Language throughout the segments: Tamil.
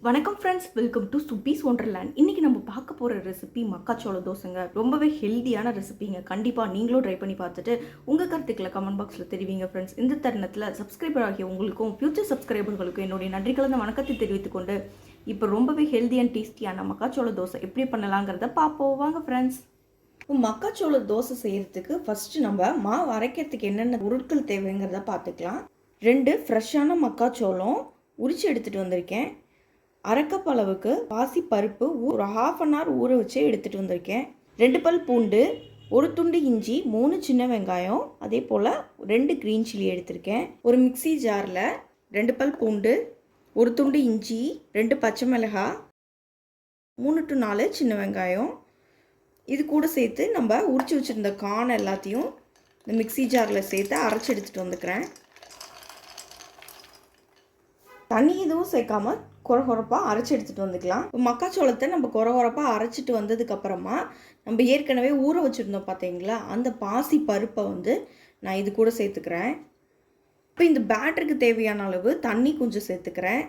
வணக்கம் ஃப்ரெண்ட்ஸ், வெல்கம் டு சுப்பீஸ் ஒண்டர்லேண்ட். இன்றைக்கி நம்ம பார்க்க போகிற ரெசிபி மக்காச்சோள தோசைங்க. ரொம்பவே ஹெல்த்தியான ரெசிபிங்க. கண்டிப்பாக நீங்களும் ட்ரை பண்ணி பார்த்துட்டு உங்கள் கருத்துக்களை கமெண்ட் பாக்ஸில் தெரிவிங்க ஃப்ரெண்ட்ஸ். இந்த தருணத்தில் சப்ஸ்கிரைபர் ஆகிய உங்களுக்கும் ஃபியூச்சர் சப்ஸ்கிரைபர்களுக்கும் என்னுடைய நன்றி கலந்த வணக்கத்தை தெரிவித்துக்கொண்டு இப்போ ரொம்பவே ஹெல்த்தி அண்ட் டேஸ்டியான மக்காச்சோள தோசை எப்படி பண்ணலாங்கிறத பார்ப்போம் வாங்க ஃப்ரெண்ட்ஸ். மக்காச்சோள தோசை செய்கிறதுக்கு ஃபஸ்ட்டு நம்ம மாவு அரைக்கிறதுக்கு என்னென்ன பொருட்கள் தேவைங்கிறத பார்த்துக்கலாம். 2 ஃப்ரெஷ்ஷான மக்காச்சோளம் உரித்து எடுத்துகிட்டு வந்திருக்கேன். அரை கப் அளவுக்கு பாசி பருப்பு ஒரு ½ அன் ஹவர் ஊற வச்சு எடுத்துகிட்டு வந்திருக்கேன். 2 பல் பூண்டு, 1 துண்டு இஞ்சி, 3 சின்ன வெங்காயம், அதே போல் 2 க்ரீன் சில்லி எடுத்திருக்கேன். ஒரு மிக்சி ஜாரில் 2 பல் பூண்டு, 1 துண்டு இஞ்சி, 2 பச்சை மிளகாய், 3 to 4 சின்ன வெங்காயம், இது கூட சேர்த்து நம்ம உரிச்சு வச்சுருந்த கார்ன் எல்லாத்தையும் இந்த மிக்சி ஜாரில் சேர்த்து அரைச்சி எடுத்துகிட்டு வந்துக்கிறேன். தண்ணி எதுவும் சேர்க்காம கொரகொரப்பாக அரைச்சி எடுத்துகிட்டு வந்துக்கலாம். இப்போ மக்காச்சோளத்தை நம்ம கொரகொரப்பாக அரைச்சிட்டு வந்ததுக்கப்புறமா நம்ம ஏற்கனவே ஊற வச்சுருந்தோம் பார்த்தீங்களா, அந்த பாசி பருப்பை நான் இது கூட சேர்த்துக்கிறேன். இப்போ இந்த பேட்டருக்கு தேவையான அளவு தண்ணி கொஞ்சம் சேர்த்துக்கிறேன்.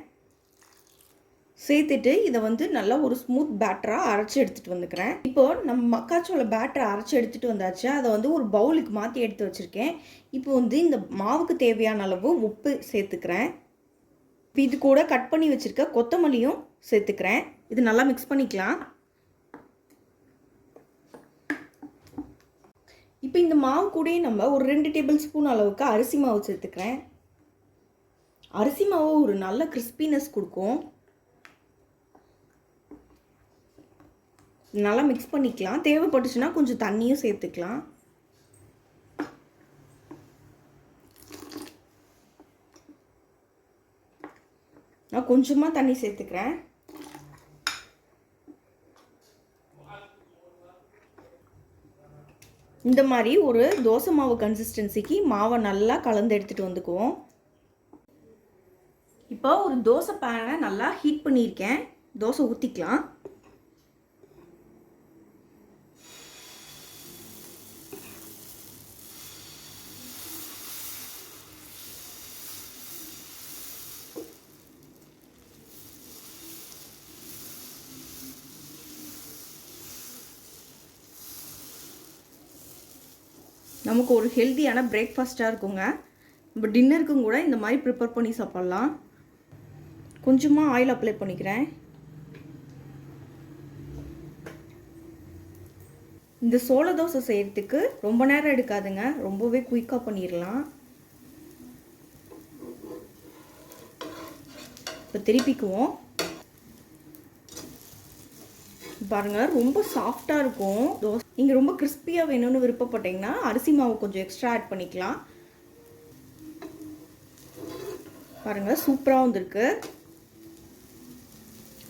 சேர்த்துட்டு இதை நல்லா ஒரு ஸ்மூத் பேட்டராக அரைச்சி எடுத்துகிட்டு வந்துக்கிறேன். இப்போது நம்ம மக்காச்சோள பேட்டரை அரைச்சி எடுத்துகிட்டு வந்தாச்சு. அதை ஒரு பவுலுக்கு மாற்றி எடுத்து வச்சுருக்கேன். இப்போ இந்த மாவுக்கு தேவையான அளவு உப்பு சேர்த்துக்கிறேன். இப்போ இது கூட கட் பண்ணி வச்சுருக்க கொத்தமல்லியும் சேர்த்துக்கிறேன். இது நல்லா மிக்ஸ் பண்ணிக்கலாம். இப்போ இந்த மாவு கூடயே நம்ம ஒரு 2 டேபிள் ஸ்பூன் அளவுக்கு அரிசி மாவு சேர்த்துக்கிறேன். அரிசி மாவு ஒரு நல்ல கிறிஸ்பினஸ் கொடுக்கும். நல்லா மிக்ஸ் பண்ணிக்கலாம். தேவைப்பட்டுச்சுன்னா கொஞ்சம் தண்ணியும் சேர்த்துக்கலாம். நான் கொஞ்சமாக தண்ணி சேர்த்துக்கிறேன். இந்த மாதிரி ஒரு தோசை மாவு கன்சிஸ்டன்சிக்கு மாவை நல்லா கலந்து எடுத்துகிட்டு வந்துக்குவோம். இப்போ ஒரு தோசை பேனை நல்லா ஹீட் பண்ணியிருக்கேன். தோசை ஊற்றிக்கலாம். நமக்கு ஒரு ஹெல்த்தியான பிரேக்ஃபாஸ்ட்டாக இருக்குங்க. நம்ம டின்னருக்கும் கூட இந்த மாதிரி ப்ரிப்பேர் பண்ணி சாப்பிட்லாம். கொஞ்சமாக ஆயில் அப்ளை பண்ணிக்கிறேன். இந்த சோள தோசை செய்கிறதுக்கு ரொம்ப நேரம் எடுக்காதுங்க, ரொம்பவே குயிக்காக பண்ணிடலாம். இப்போ திருப்பிக்குவோம். பாருங்கள், ரொம்ப சாஃப்டாக இருக்கும் தோசை. நீங்கள் ரொம்ப கிறிஸ்பியாக வேணும்னு விருப்பப்பட்டீங்கன்னா அரிசி மாவு கொஞ்சம் எக்ஸ்ட்ரா ஆட் பண்ணிக்கலாம். பாருங்கள், சூப்பராக வந்திருக்கு.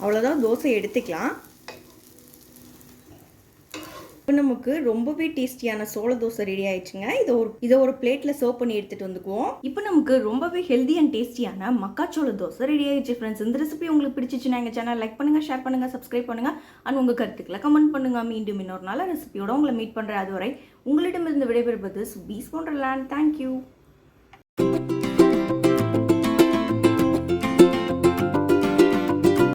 அவ்வளோதான், தோசை எடுத்துக்கலாம். இப்போ நமக்கு ரொம்பவே டேஸ்டியான சோள தோசை ரெடி ஆயிடுச்சுங்க. இதை ஒரு பிளேட்டில் சர்வ் பண்ணி எடுத்துகிட்டு வந்துக்குவோம். இப்போ நமக்கு ரொம்பவே ஹெல்தி அண்ட் டேஸ்டியான மக்காச்சோள தோசை ரெடி ஆயிடுச்சு ஃப்ரெண்ட்ஸ். இந்த ரெசிபி உங்களுக்கு பிடிச்சிச்சுன்னா எங்கள் சேனல் லைக் பண்ணுங்கள், ஷேர் பண்ணுங்கள், சப்ஸ்கிரைப் பண்ணுங்கள் அண்ட் உங்கள் கருத்துக்களை கமெண்ட் பண்ணுங்கள். மீண்டும் இன்னொரு நாள் ரெசிபியோட உங்களை மீட் பண்ணுறேன். அதுவரை உங்களிடமிருந்து விடைபெறுவது சுப்பீஸ் ஒண்டர்லேண்ட். தேங்க்யூ.